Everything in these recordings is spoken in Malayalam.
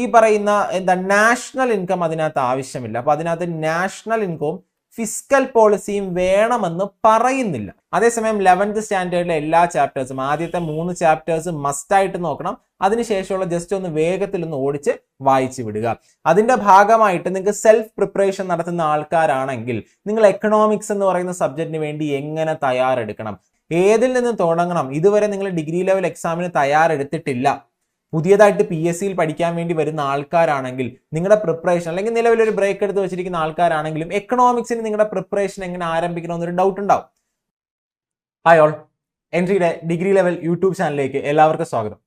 ഈ പറയുന്ന നാഷണൽ ഇൻകം അതിനകത്ത് ആവശ്യമില്ല. അപ്പൊ അതിനകത്ത് നാഷണൽ ഇൻകവും ഫിസ്ക്കൽ പോളിസിയും വേണമെന്ന് പറയുന്നില്ല. അതേസമയം 11th സ്റ്റാൻഡേർഡിലെ എല്ലാ ചാപ്റ്റേഴ്സും ആദ്യത്തെ 3 ചാപ്റ്റേഴ്സ് മസ്റ്റായിട്ട് നോക്കണം. അതിനുശേഷമുള്ള ജസ്റ്റ് ഒന്ന് വേഗത്തിൽ ഒന്ന് ഓടിച്ച് വായിച്ചു വിടുക. അതിന്റെ ഭാഗമായിട്ട് നിങ്ങൾക്ക് സെൽഫ് പ്രിപ്പറേഷൻ നടത്തുന്ന ആൾക്കാരാണെങ്കിൽ നിങ്ങൾ എക്കണോമിക്സ് എന്ന് പറയുന്ന സബ്ജക്റ്റിന് വേണ്ടി എങ്ങനെ തയ്യാറെടുക്കണം, ഏതിൽ നിന്ന് തുടങ്ങണം? ഇതുവരെ നിങ്ങൾ ഡിഗ്രി ലെവൽ എക്സാമിന് തയ്യാറെടുത്തിട്ടില്ല, പുതിയതായിട്ട് PSCയിൽ പഠിക്കാൻ വേണ്ടി വരുന്ന ആൾക്കാരാണെങ്കിൽ നിങ്ങളുടെ പ്രിപ്പറേഷൻ, അല്ലെങ്കിൽ നിലവിലൊരു ബ്രേക്ക് എടുത്ത് വെച്ചിരിക്കുന്ന ആൾക്കാരാണെങ്കിലും എക്കണോമിക്സിന് നിങ്ങളുടെ പ്രിപ്പറേഷൻ എങ്ങനെ ആരംഭിക്കണമെന്നൊരു ഡൗട്ട് ഉണ്ടാവും. ഹായ് ഓൾ, എൻട്രിയുടെ ഡിഗ്രി ലെവൽ യൂട്യൂബ് ചാനലിലേക്ക് എല്ലാവർക്കും സ്വാഗതം.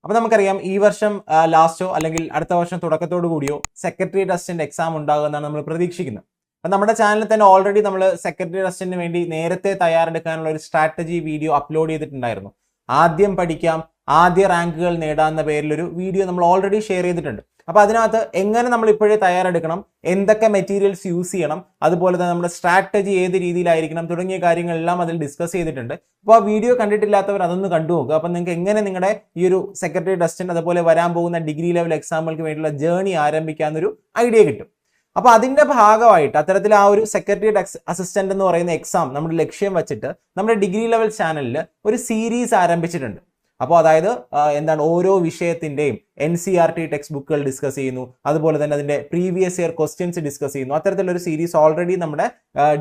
അപ്പൊ നമുക്കറിയാം ഈ വർഷം ലാസ്റ്റോ അല്ലെങ്കിൽ അടുത്ത വർഷം തുടക്കത്തോടു കൂടിയോ സെക്രട്ടേറിയറ്റ് അസിസ്റ്റന്റ് എക്സാം ഉണ്ടാകുമെന്നാണ് നമ്മൾ പ്രതീക്ഷിക്കുന്നത്. അപ്പൊ നമ്മുടെ ചാനലിൽ തന്നെ ഓൾറെഡി നമ്മൾ സെക്രട്ടേറിയറ്റ് അസിസ്റ്റന്റിന് വേണ്ടി നേരത്തെ തയ്യാറെടുക്കാനുള്ള ഒരു സ്ട്രാറ്റജി വീഡിയോ അപ്ലോഡ് ചെയ്തിട്ടുണ്ടായിരുന്നു. ആദ്യം പഠിക്കാം, ആദ്യ റാങ്കുകൾ നേടാവുന്ന പേരിലൊരു വീഡിയോ നമ്മൾ ഓൾറെഡി ഷെയർ ചെയ്തിട്ടുണ്ട്. അപ്പൊ അതിനകത്ത് എങ്ങനെ നമ്മൾ ഇപ്പോഴേ തയ്യാറെടുക്കണം, എന്തൊക്കെ മെറ്റീരിയൽസ് യൂസ് ചെയ്യണം, അതുപോലെ തന്നെ നമ്മുടെ സ്ട്രാറ്റജി ഏത് രീതിയിലായിരിക്കണം തുടങ്ങിയ കാര്യങ്ങളെല്ലാം അതിൽ ഡിസ്കസ് ചെയ്തിട്ടുണ്ട്. അപ്പോൾ ആ വീഡിയോ കണ്ടിട്ടില്ലാത്തവർ അതൊന്ന് കണ്ടു നോക്കുക. അപ്പം നിങ്ങൾക്ക് എങ്ങനെ നിങ്ങളുടെ ഈ ഒരു സെക്രട്ടേറിയറ്റ് അസിസ്റ്റന്റ് അതുപോലെ വരാൻ പോകുന്ന ഡിഗ്രി ലെവൽ എക്സാമുകൾക്ക് വേണ്ടിയുള്ള ജേർണി ആരംഭിക്കാനൊരു ഐഡിയ കിട്ടും. അപ്പൊ അതിന്റെ ഭാഗമായിട്ട് അത്തരത്തിൽ ആ ഒരു സെക്രട്ടേറിയറ്റ് അസിസ്റ്റന്റ് എന്ന് പറയുന്ന എക്സാം നമ്മുടെ ലക്ഷ്യം വെച്ചിട്ട് നമ്മുടെ ഡിഗ്രി ലെവൽ ചാനലിൽ ഒരു സീരീസ് ആരംഭിച്ചിട്ടുണ്ട്. അപ്പോൾ അതായത് എന്താണ്, ഓരോ വിഷയത്തിന്റെയും NCERT ടെക്സ്റ്റ് ബുക്കുകൾ ഡിസ്കസ് ചെയ്യുന്നു, അതുപോലെ തന്നെ അതിന്റെ പ്രീവിയസ് ഇയർ ക്വസ്റ്റ്യൻസ് ഡിസ്കസ് ചെയ്യുന്നു. അത്തരത്തിലൊരു സീരീസ് ഓൾറെഡി നമ്മുടെ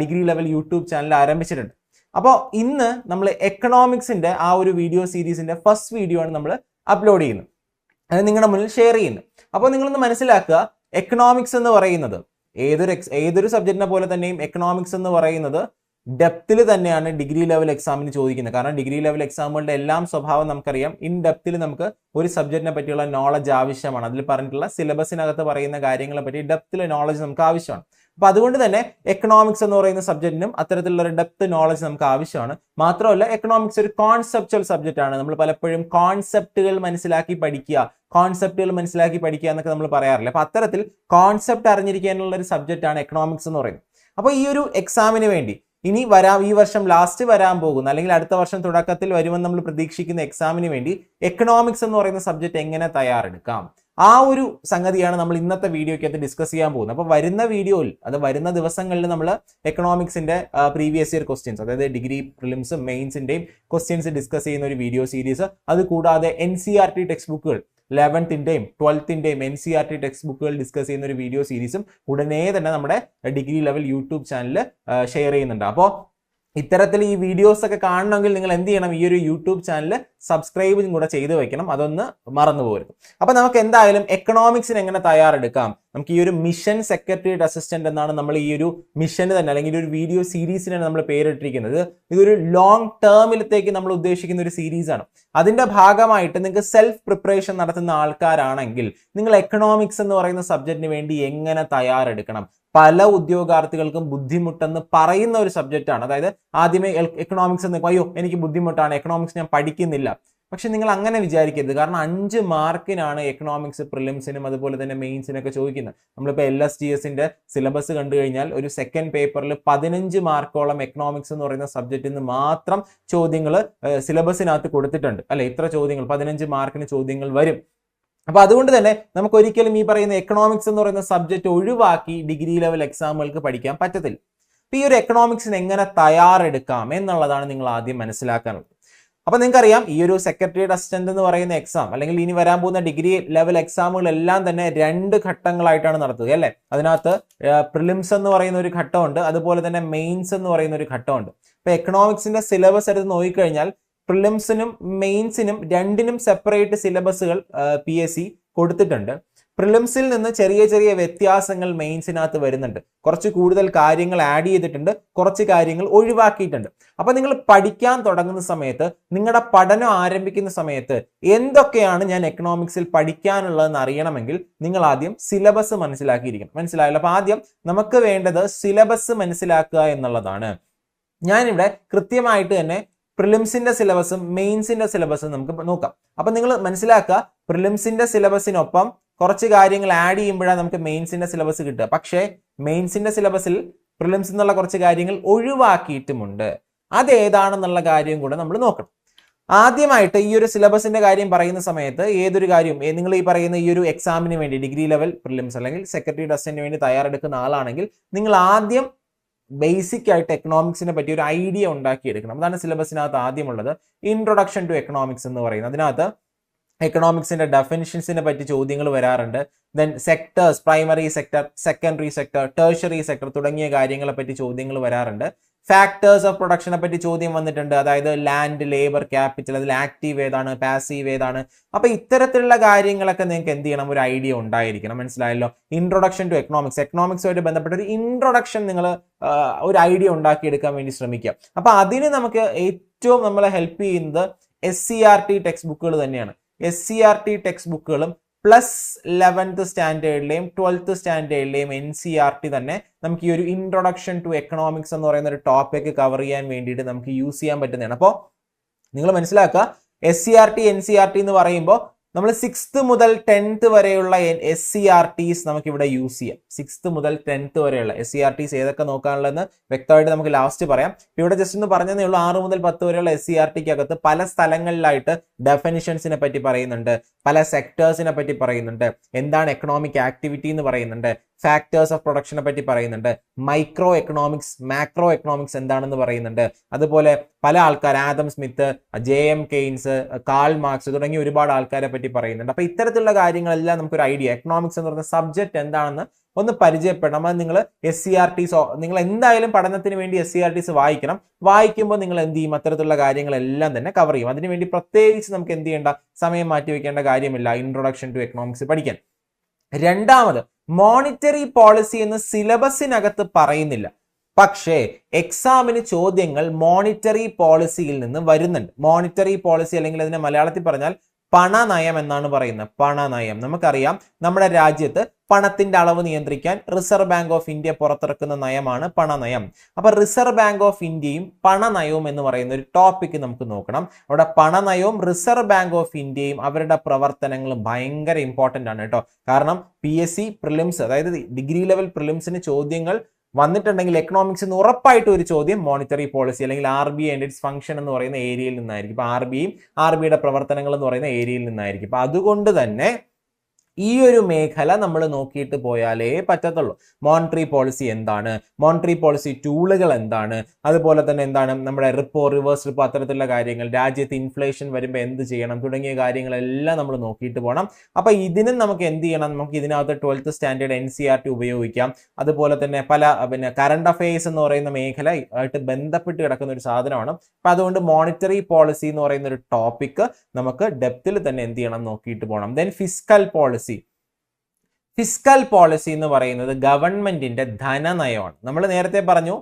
ഡിഗ്രി ലെവൽ യൂട്യൂബ് ചാനൽ ആരംഭിച്ചിട്ടുണ്ട്. അപ്പോൾ ഇന്ന് നമ്മൾ എക്കണോമിക്സിന്റെ ആ ഒരു വീഡിയോ സീരീസിന്റെ ഫസ്റ്റ് വീഡിയോ ആണ് നമ്മൾ അപ്ലോഡ് ചെയ്യുന്നത്, അത് നിങ്ങളുടെ മുന്നിൽ ഷെയർ ചെയ്യുന്നത്. അപ്പോൾ നിങ്ങളൊന്ന് മനസ്സിലാക്കുക, എക്കണോമിക്സ് എന്ന് പറയുന്നത് ഏതൊരു സബ്ജക്റ്റിനെ പോലെ തന്നെയും എക്കണോമിക്സ് എന്ന് പറയുന്നത് ഡെപ്തിൽ തന്നെയാണ് ഡിഗ്രി ലെവൽ എക്സാമിന് ചോദിക്കുന്നത്. കാരണം ഡിഗ്രി ലെവൽ എക്സാമുകളുടെ എല്ലാം സ്വഭാവം നമുക്കറിയാം, ഇൻ ഡെപ്തിൽ നമുക്ക് ഒരു സബ്ജക്റ്റിനെ പറ്റിയുള്ള നോളജ് ആവശ്യമാണ്. അതിൽ പറഞ്ഞിട്ടുള്ള സിലബസിനകത്ത് പറയുന്ന കാര്യങ്ങളെ പറ്റി ഡെപ്തിലെ നോളജ് നമുക്ക് ആവശ്യമാണ്. അപ്പൊ അതുകൊണ്ട് തന്നെ എക്കണോമിക്സ് എന്ന് പറയുന്ന സബ്ജക്റ്റിനും അത്തരത്തിലുള്ള ഒരു ഡെപ്ത് നോളജ് നമുക്ക് ആവശ്യമാണ്. മാത്രമല്ല എക്കണോമിക്സ് ഒരു കോൺസെപ്ച്വൽ സബ്ജക്റ്റ് ആണ്. നമ്മൾ പലപ്പോഴും കോൺസെപ്റ്റുകൾ മനസ്സിലാക്കി പഠിക്കുക എന്നൊക്കെ നമ്മൾ പറയാറില്ല. അപ്പൊ അത്തരത്തിൽ കോൺസെപ്റ്റ് അറിഞ്ഞിരിക്കാനുള്ള ഒരു സബ്ജക്റ്റ് ആണ് എക്കണോമിക്സ് എന്ന് പറയുന്നത്. അപ്പൊ ഈ ഒരു എക്സാമിന് വേണ്ടി ഈ വർഷം ലാസ്റ്റ് വരാൻ പോകുന്ന അല്ലെങ്കിൽ അടുത്ത വർഷം തുടക്കത്തിൽ വരുമെന്ന് നമ്മൾ പ്രതീക്ഷിക്കുന്ന എക്സാമിന് വേണ്ടി എക്കണോമിക്സ് എന്ന് പറയുന്ന സബ്ജക്റ്റ് എങ്ങനെ തയ്യാറെടുക്കാം, ആ ഒരു സംഗതിയാണ് നമ്മൾ ഇന്നത്തെ വീഡിയോയ്ക്കകത്ത് ഡിസ്കസ് ചെയ്യാൻ പോകുന്നത്. അപ്പൊ വരുന്ന ദിവസങ്ങളിൽ നമ്മൾ എക്കണോമിക്സിന്റെ പ്രീവിയസ് ഇയർ ക്വസ്റ്റ്യൻസ്, അതായത് ഡിഗ്രി പ്രിലിംസും മെയിൻസിന്റെയും ക്വസ്റ്റ്യൻസ് ഡിസ്കസ് ചെയ്യുന്ന ഒരു വീഡിയോ സീരീസ്, അത് കൂടാതെ NCERT ടെക്സ്റ്റ് ബുക്കുകൾ 11th-ന്റെയും 12th-ന്റെയും NCERT ടെക്സ്റ്റ് ബുക്കുകൾ ഡിസ്കസ് ചെയ്യുന്ന ഒരു വീഡിയോ സീരീസും ഉടനെ തന്നെ നമ്മുടെ ഡിഗ്രി ലെവൽ യൂട്യൂബ് ചാനലിൽ ഷെയർ ചെയ്യുന്നുണ്ട്. അപ്പോൾ ഇത്തരത്തിൽ ഈ വീഡിയോസ് ഒക്കെ കാണണമെങ്കിൽ നിങ്ങൾ എന്ത് ചെയ്യണം, ഈ ഒരു യൂട്യൂബ് ചാനൽ സബ്സ്ക്രൈബും കൂടെ ചെയ്തു വെക്കണം, അതൊന്ന് മറന്നു പോകരുത്. അപ്പൊ നമുക്ക് എന്തായാലും എക്കണോമിക്സിന് എങ്ങനെ തയ്യാറെടുക്കാം, നമുക്ക് ഈ ഒരു മിഷൻ സെക്രട്ടേറിയറ്റ് അസിസ്റ്റന്റ് എന്നാണ് നമ്മൾ ഈ ഒരു മിഷന് തന്നെ അല്ലെങ്കിൽ ഒരു വീഡിയോ സീരീസിനാണ് നമ്മൾ പേരിട്ടിരിക്കുന്നത്. ഇതൊരു ലോങ് ടേമിലത്തേക്ക് നമ്മൾ ഉദ്ദേശിക്കുന്ന ഒരു സീരീസാണ്. അതിന്റെ ഭാഗമായിട്ട് നിങ്ങൾക്ക് സെൽഫ് പ്രിപ്പറേഷൻ നടത്തുന്ന ആൾക്കാരാണെങ്കിൽ നിങ്ങൾ എക്കണോമിക്സ് എന്ന് പറയുന്ന സബ്ജക്റ്റിന് വേണ്ടി എങ്ങനെ തയ്യാറെടുക്കണം, പല ഉദ്യോഗാർത്ഥികൾക്കും ബുദ്ധിമുട്ടെന്ന് പറയുന്ന ഒരു സബ്ജക്റ്റ് ആണ്. അതായത് ആദ്യമേ എക്കണോമിക്സ് എന്ന് അയ്യോ എനിക്ക് ബുദ്ധിമുട്ടാണ്, എക്കണോമിക്സ് ഞാൻ പഠിക്കുന്നില്ല. പക്ഷെ നിങ്ങൾ അങ്ങനെ വിചാരിക്കരുത്. കാരണം 5 മാർക്കിനാണ് എക്കണോമിക്സ് പ്രിലിംസിനും അതുപോലെ തന്നെ മെയിൻസിനൊക്കെ ചോദിക്കുന്നത്. നമ്മളിപ്പോൾ LSTSന്റെ സിലബസ് കണ്ടു കഴിഞ്ഞാൽ ഒരു സെക്കൻഡ് പേപ്പറിൽ 15 മാർക്കോളം എക്കണോമിക്സ് എന്ന് പറയുന്ന സബ്ജക്റ്റിൽ നിന്ന് മാത്രം ചോദ്യങ്ങൾ സിലബസിനകത്ത് കൊടുത്തിട്ടുണ്ട്. അല്ലെ, ഇത്ര ചോദ്യങ്ങൾ 15 മാർക്കിന് ചോദ്യങ്ങൾ വരും. അപ്പൊ അതുകൊണ്ട് തന്നെ നമുക്ക് ഒരിക്കലും ഈ പറയുന്ന എക്കണോമിക്സ് എന്ന് പറയുന്ന സബ്ജക്റ്റ് ഒഴിവാക്കി ഡിഗ്രി ലെവൽ എക്സാമുകൾക്ക് പഠിക്കാൻ പറ്റത്തില്ല. അപ്പൊ ഈ ഒരു എക്കണോമിക്സിന് എങ്ങനെ തയ്യാറെടുക്കാം എന്നുള്ളതാണ് നിങ്ങൾ ആദ്യം മനസ്സിലാക്കാനുള്ളത്. അപ്പൊ നിങ്ങൾക്കറിയാം ഈ ഒരു സെക്രട്ടേറിയറ്റ് അസിസ്റ്റന്റ് എന്ന് പറയുന്ന എക്സാം അല്ലെങ്കിൽ ഇനി വരാൻ പോകുന്ന ഡിഗ്രി ലെവൽ എക്സാമുകളെല്ലാം തന്നെ 2 ഘട്ടങ്ങളായിട്ടാണ് നടത്തുക അല്ലെ. അതിനകത്ത് പ്രിലിംസ് എന്ന് പറയുന്ന ഒരു ഘട്ടമുണ്ട്, അതുപോലെ തന്നെ മെയിൻസ് എന്ന് പറയുന്ന ഒരു ഘട്ടമുണ്ട്. ഇപ്പൊ എക്കണോമിക്സിന്റെ സിലബസ് എടുത്ത് നോക്കിക്കഴിഞ്ഞാൽ പ്രിലിംസിനും മെയിൻസിനും രണ്ടിനും സെപ്പറേറ്റ് സിലബസുകൾ PSC കൊടുത്തിട്ടുണ്ട്. പ്രിലിംസിൽ നിന്ന് ചെറിയ ചെറിയ വ്യത്യാസങ്ങൾ മെയിൻസിനകത്ത് വരുന്നുണ്ട്. കുറച്ച് കൂടുതൽ കാര്യങ്ങൾ ആഡ് ചെയ്തിട്ടുണ്ട്, കുറച്ച് കാര്യങ്ങൾ ഒഴിവാക്കിയിട്ടുണ്ട്. അപ്പൊ നിങ്ങൾ പഠിക്കാൻ തുടങ്ങുന്ന സമയത്ത്, നിങ്ങളുടെ പഠനം ആരംഭിക്കുന്ന സമയത്ത് എന്തൊക്കെയാണ് ഞാൻ എക്കണോമിക്സിൽ പഠിക്കാനുള്ളതെന്ന് അറിയണമെങ്കിൽ നിങ്ങൾ ആദ്യം സിലബസ് മനസ്സിലാക്കിയിരിക്കണം. മനസ്സിലായല്ലോ? അപ്പൊ ആദ്യം നമുക്ക് വേണ്ടത് സിലബസ് മനസ്സിലാക്കുക എന്നുള്ളതാണ്. ഞാനിവിടെ കൃത്യമായിട്ട് തന്നെ പ്രിലിംസിന്റെ സിലബസും മെയിൻസിന്റെ സിലബസും നമുക്ക് നോക്കാം. അപ്പൊ നിങ്ങൾ മനസ്സിലാക്കുക, പ്രിലിംസിന്റെ സിലബസിനൊപ്പം കുറച്ച് കാര്യങ്ങൾ ആഡ് ചെയ്യുമ്പോഴാണ് നമുക്ക് മെയിൻസിന്റെ സിലബസ് കിട്ടുക. പക്ഷേ മെയിൻസിന്റെ സിലബസിൽ പ്രിലിംസ് എന്നുള്ള കുറച്ച് കാര്യങ്ങൾ ഒഴിവാക്കിയിട്ടുമുണ്ട്. അതേതാണെന്നുള്ള കാര്യം കൂടെ നമ്മൾ നോക്കണം. ആദ്യമായിട്ട് ഈ ഒരു സിലബസിന്റെ കാര്യം പറയുന്ന സമയത്ത് ഏതൊരു കാര്യം നിങ്ങൾ ഈ പറയുന്ന ഈ ഒരു എക്സാമിന് വേണ്ടി ഡിഗ്രി ലെവൽ പ്രിലിംസ് അല്ലെങ്കിൽ സെക്രട്ടറി ടെസ്റ്റിന് വേണ്ടി തയ്യാറെടുക്കുന്ന ആളാണെങ്കിൽ നിങ്ങൾ ആദ്യം ബേസിക് ആയിട്ട് എക്കണോമിക്സിനെ പറ്റി ഒരു ഐഡിയ ഉണ്ടാക്കിയെടുക്കണം. അതാണ് സിലബസിനകത്ത് ആദ്യമുള്ളത്, ഇൻട്രൊഡക്ഷൻ ടു എക്കണോമിക്സ് എന്ന് പറയുന്നത്. അതിനകത്ത് എക്കണോമിക്സിന്റെ ഡെഫിനിഷൻസിനെ പറ്റി ചോദ്യങ്ങൾ വരാറുണ്ട്. Then sectors, primary sector, secondary sector, tertiary sector തുടങ്ങിയ കാര്യങ്ങളെ പറ്റി ചോദ്യങ്ങൾ വരാറുണ്ട്. ഫാക്ടേഴ്സ് ഓഫ് പ്രൊഡക്ഷനെ പറ്റി ചോദ്യം വന്നിട്ടുണ്ട്. അതായത് ലാൻഡ്, ലേബർ, ക്യാപിറ്റൽ, അതിൽ ആക്റ്റീവ് ഏതാണ്, പാസീവ് ഏതാണ്. അപ്പൊ ഇത്തരത്തിലുള്ള കാര്യങ്ങളൊക്കെ നിങ്ങൾക്ക് എന്ത് ചെയ്യണം, ഒരു ഐഡിയ ഉണ്ടായിരിക്കണം. മനസ്സിലായല്ലോ? ഇൻട്രൊഡക്ഷൻ ടു എക്കണോമിക്സ്, എക്കണോമിക്സുമായിട്ട് ബന്ധപ്പെട്ട ഒരു ഇൻട്രൊഡക്ഷൻ നിങ്ങൾ ഒരു ഐഡിയ ഉണ്ടാക്കിയെടുക്കാൻ വേണ്ടി ശ്രമിക്കുക. അപ്പൊ അതിന് നമുക്ക് ഏറ്റവും നമ്മളെ ഹെൽപ്പ് ചെയ്യുന്നത് SCERT ടെക്സ്റ്റ് ബുക്കുകൾ തന്നെയാണ്. SCERT ടെക്സ്റ്റ് ബുക്കുകളും പ്ലസ് 11th സ്റ്റാൻഡേർഡിലെയും 12th സ്റ്റാൻഡേർഡിലെയും NCERT തന്നെ നമുക്ക് ഈ ഒരു ഇൻട്രൊഡക്ഷൻ ടു എക്കണോമിക്സ് എന്ന് പറയുന്ന ഒരു ടോപ്പിക് കവർ ചെയ്യാൻ വേണ്ടിയിട്ട് നമുക്ക് യൂസ് ചെയ്യാൻ പറ്റുന്നതാണ്. അപ്പോൾ നിങ്ങൾ മനസ്സിലാക്കുക, SCERT NCERT എന്ന് പറയുമ്പോൾ നമ്മൾ 6th മുതൽ 10th വരെയുള്ള SCERTs നമുക്ക് ഇവിടെ യൂസ് ചെയ്യാം. 6th മുതൽ 10th വരെയുള്ള SCERTs ഏതൊക്കെ നോക്കാനുള്ളതെന്ന് വ്യക്തമായിട്ട് നമുക്ക് ലാസ്റ്റ് പറയാം. ഇവിടെ ജസ്റ്റ് ഒന്ന് പറഞ്ഞതേ ഉള്ളൂ. 6 മുതൽ 10 വരെയുള്ള SCERTക്കകത്ത് പല സ്ഥലങ്ങളിലായിട്ട് ഡെഫിനിഷൻസിനെ പറ്റി പറയുന്നുണ്ട്, പല സെക്ടേഴ്സിനെ പറ്റി പറയുന്നുണ്ട്, എന്താണ് എക്കണോമിക് ആക്ടിവിറ്റി എന്ന് പറയുന്നുണ്ട്, ഫാക്ടേഴ്സ് ഓഫ് പ്രൊഡക്ഷനെ പറ്റി പറയുന്നുണ്ട്, മൈക്രോ എക്കണോമിക്സ്, മാക്രോ എക്കണോമിക്സ് എന്താണെന്ന് പറയുന്നുണ്ട്. അതുപോലെ പല ആൾക്കാർ, Adam Smith, JM Keynes, Karl Marx തുടങ്ങിയ ഒരുപാട് ആൾക്കാരെ പറ്റി പറയുന്നുണ്ട്. അപ്പൊ ഇത്തരത്തിലുള്ള കാര്യങ്ങളെല്ലാം നമുക്കൊരു ഐഡിയ, എക്കണോമിക്സ് എന്ന് പറയുന്ന സബ്ജക്ട് എന്താണെന്ന് ഒന്ന് പരിചയപ്പെടണം. അത് നിങ്ങൾ SCERTs, നിങ്ങൾ എന്തായാലും പഠനത്തിന് വേണ്ടി SCERTs വായിക്കണം. വായിക്കുമ്പോൾ നിങ്ങൾ എന്ത് ചെയ്യും, അത്തരത്തിലുള്ള കാര്യങ്ങളെല്ലാം തന്നെ കവർ ചെയ്യും. അതിനുവേണ്ടി പ്രത്യേകിച്ച് നമുക്ക് എന്ത് ചെയ്യേണ്ട, സമയം മാറ്റി വെക്കേണ്ട കാര്യമില്ല ഇൻട്രൊഡക്ഷൻ ടു എക്കണോമിക്സ് പഠിക്കാൻ. രണ്ടാമത്, മോണിറ്ററി പോളിസി എന്ന് സിലബസിനകത്ത് പറയുന്നില്ല, പക്ഷേ എക്സാമിന് ചോദ്യങ്ങൾ മോണിറ്ററി പോളിസിയിൽ നിന്ന് വരുന്നുണ്ട്. മോണിറ്ററി പോളിസി അല്ലെങ്കിൽ അതിനെ മലയാളത്തിൽ പറഞ്ഞാൽ പണനയം എന്നാണ് പറയുന്നത്. പണനയം നമുക്കറിയാം, നമ്മുടെ രാജ്യത്ത് പണത്തിന്റെ അളവ് നിയന്ത്രിക്കാൻ റിസർവ് ബാങ്ക് ഓഫ് ഇന്ത്യ പുറത്തിറക്കുന്ന നയമാണ് പണനയം. അപ്പൊ റിസർവ് ബാങ്ക് ഓഫ് ഇന്ത്യയും പണനയവും എന്ന് പറയുന്ന ഒരു ടോപ്പിക് നമുക്ക് നോക്കണം. അവിടെ പണനയവും റിസർവ് ബാങ്ക് ഓഫ് ഇന്ത്യയും അവരുടെ പ്രവർത്തനങ്ങളും ഭയങ്കര ഇമ്പോർട്ടന്റ് ആണ് കേട്ടോ. കാരണം PSC പ്രിലിംസ്, അതായത് ഡിഗ്രി ലെവൽ പ്രിലിംസിന് ചോദ്യങ്ങൾ വന്നിട്ടുണ്ടെങ്കിൽ എക്കണോമിക്സിന് ഉറപ്പായിട്ട് ഒരു ചോദ്യം മോണിറ്ററി പോളിസി അല്ലെങ്കിൽ RBI ആൻഡ് ഇറ്റ്സ് ഫംഗ്ഷൻ എന്ന് പറയുന്ന ഏരിയയിൽ നിന്നായിരിക്കും. ഇപ്പൊ RBIയുടെ പ്രവർത്തനങ്ങൾ എന്ന് പറയുന്ന ഏരിയയിൽ നിന്നായിരിക്കും. അപ്പൊ അതുകൊണ്ട് തന്നെ ഈ ഒരു മേഖല നമ്മൾ നോക്കിയിട്ട് പോയാലേ പറ്റത്തുള്ളൂ. മോണിറ്ററി പോളിസി എന്താണ്, മോണിറ്ററി പോളിസി ടൂളുകൾ എന്താണ്, അതുപോലെ തന്നെ എന്താണ് നമ്മുടെ റിപ്പോ, റിവേഴ്സ് റിപ്പോ, അത്തരത്തിലുള്ള കാര്യങ്ങൾ, രാജ്യത്ത് ഇൻഫ്ലേഷൻ വരുമ്പോൾ എന്ത് ചെയ്യണം തുടങ്ങിയ കാര്യങ്ങളെല്ലാം നമ്മൾ നോക്കിയിട്ട് പോകണം. അപ്പൊ ഇതിനും നമുക്ക് എന്ത് ചെയ്യണം, നമുക്ക് ഇതിനകത്ത് 12th സ്റ്റാൻഡേർഡ് NCERT ഉപയോഗിക്കാം. അതുപോലെ തന്നെ പല കറണ്ട് അഫയേഴ്സ് എന്ന് പറയുന്ന മേഖല ആയിട്ട് ബന്ധപ്പെട്ട് കിടക്കുന്ന ഒരു സാധനമാണ്. അപ്പൊ അതുകൊണ്ട് മോണിറ്ററി പോളിസി എന്ന് പറയുന്ന ഒരു ടോപ്പിക് നമുക്ക് ഡെപ്തിൽ തന്നെ എന്ത് ചെയ്യണം, നോക്കിയിട്ട് പോകണം. Then fiscal policy. Fiscal policy എന്ന് പറയുന്നത് ഗവൺമെന്റിന്റെ ധനനയമാണ്. നമ്മൾ നേരത്തെ പറഞ്ഞു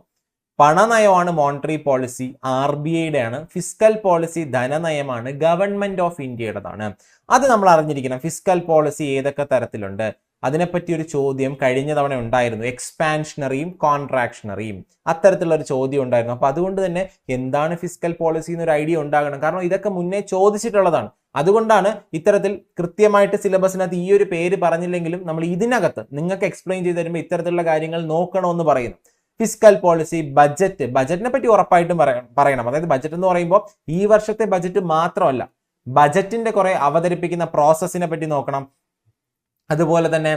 പണനയമാണ് മോണിറ്ററി പോളിസി, RBIയുടെ ആണ്. ഫിസ്ക്കൽ പോളിസി ധനനയമാണ്, ഗവൺമെന്റ് ഓഫ് ഇന്ത്യയുടേതാണ്. അത് നമ്മൾ അറിഞ്ഞിരിക്കണം. ഫിസ്ക്കൽ പോളിസി ഏതൊക്കെ തരത്തിലുണ്ട്, അതിനെപ്പറ്റി ഒരു ചോദ്യം കഴിഞ്ഞ തവണ ഉണ്ടായിരുന്നു. എക്സ്പാൻഷനറിയും കോൺട്രാക്ഷണറിയും അത്തരത്തിലുള്ള ഒരു ചോദ്യം ഉണ്ടായിരുന്നു. അപ്പൊ അതുകൊണ്ട് തന്നെ എന്താണ് ഫിസ്ക്കൽ പോളിസി എന്നൊരു ഐഡിയ ഉണ്ടാകണം. കാരണം ഇതൊക്കെ മുന്നേ ചോദിച്ചിട്ടുള്ളതാണ്. അതുകൊണ്ടാണ് ഇത്തരത്തിൽ കൃത്യമായിട്ട് സിലബസിനകത്ത് ഈ ഒരു പേര് പറഞ്ഞില്ലെങ്കിലും നമ്മൾ ഇതിനകത്ത് നിങ്ങൾക്ക് എക്സ്പ്ലെയിൻ ചെയ്ത് തരുമ്പോൾ ഇത്തരത്തിലുള്ള കാര്യങ്ങൾ നോക്കണമെന്ന് പറയുന്നു. ഫിസ്ക്കൽ പോളിസി, ബജറ്റിനെ പറ്റി ഉറപ്പായിട്ടും പറയണം. അതായത് ബജറ്റ് എന്ന് പറയുമ്പോൾ ഈ വർഷത്തെ ബജറ്റ് മാത്രമല്ല, ബജറ്റിന്റെ കുറെ അവതരിപ്പിക്കുന്ന പ്രോസസ്സിനെ പറ്റി നോക്കണം. അതുപോലെ തന്നെ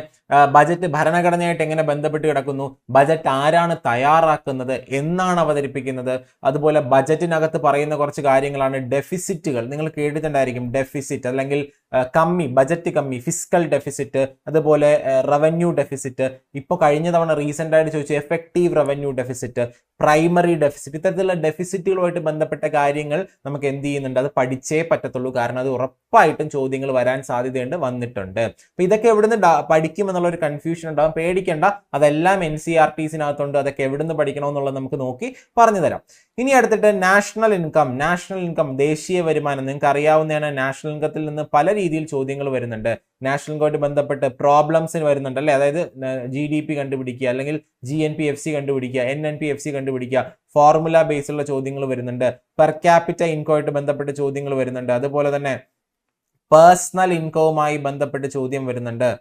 ബജറ്റ് ഭരണഘടനയായിട്ട് എങ്ങനെ ബന്ധപ്പെട്ട് കിടക്കുന്നു, ബജറ്റ് ആരാണ് തയ്യാറാക്കുന്നത്, എന്നാണ് അവതരിപ്പിക്കുന്നത്. അതുപോലെ ബജറ്റിനകത്ത് പറയുന്ന കുറച്ച് കാര്യങ്ങളാണ് ഡെഫിസിറ്റുകൾ. നിങ്ങൾ കേട്ടിട്ടുണ്ടായിരിക്കും ഡെഫിസിറ്റ് അല്ലെങ്കിൽ കമ്മി, ബജറ്റ് കമ്മി, ഫിസ്ക്കൽ ഡെഫിസിറ്റ്, അതുപോലെ റവന്യൂ ഡെഫിസിറ്റ്. ഇപ്പോൾ കഴിഞ്ഞ തവണ റീസെന്റ് ആയിട്ട് ചോദിച്ചു effective revenue deficit, primary deficit. ഇത്തരത്തിലുള്ള ഡെഫിസിറ്റുകളുമായിട്ട് ബന്ധപ്പെട്ട കാര്യങ്ങൾ നമുക്ക് എന്ത് ചെയ്യുന്നുണ്ട്, അത് പഠിച്ചേ പറ്റത്തുള്ളൂ. കാരണം അത് ഉറപ്പായിട്ടും ചോദ്യങ്ങൾ വരാൻ സാധ്യതയുണ്ട്, വന്നിട്ടുണ്ട്. അപ്പൊ ഇതൊക്കെ എവിടുന്ന് പഠിക്കും എന്നുള്ള ഒരു കൺഫ്യൂഷൻ ഉണ്ടാകും. പേടിക്കേണ്ട, അതെല്ലാം NCERTസിനകത്തുണ്ട്. അതൊക്കെ എവിടുന്ന് പഠിക്കണമെന്നുള്ളത് നമുക്ക് നോക്കി പറഞ്ഞു തരാം. ഇനി അടുത്തിട്ട് നാഷണൽ ഇൻകം, ദേശീയ വരുമാനം. നിങ്ങൾക്ക് അറിയാവുന്നതാണ്, നാഷണൽ ഇൻകത്തിൽ നിന്ന് പല രീതിയിൽ ചോദ്യങ്ങൾ വരുന്നുണ്ട്. നാഷണൽ ഇൻകമായിട്ട് ബന്ധപ്പെട്ട് പ്രോബ്ലംസിന് വരുന്നുണ്ട് അല്ലേ. അതായത് GDP കണ്ടുപിടിക്കുക, അല്ലെങ്കിൽ GNPFC കണ്ടുപിടിക്കുക, NNPFC കണ്ടുപിടിക്കുക, ഫോർമുല ബേസിലുള്ള ചോദ്യങ്ങൾ വരുന്നുണ്ട്. പെർ ക്യാപിറ്റ ഇൻകമായിട്ട് ബന്ധപ്പെട്ട് ചോദ്യങ്ങൾ വരുന്നുണ്ട്. അതുപോലെ തന്നെ പേഴ്സണൽ ഇൻകവുമായി ബന്ധപ്പെട്ട് ചോദ്യം വരുന്നുണ്ട്.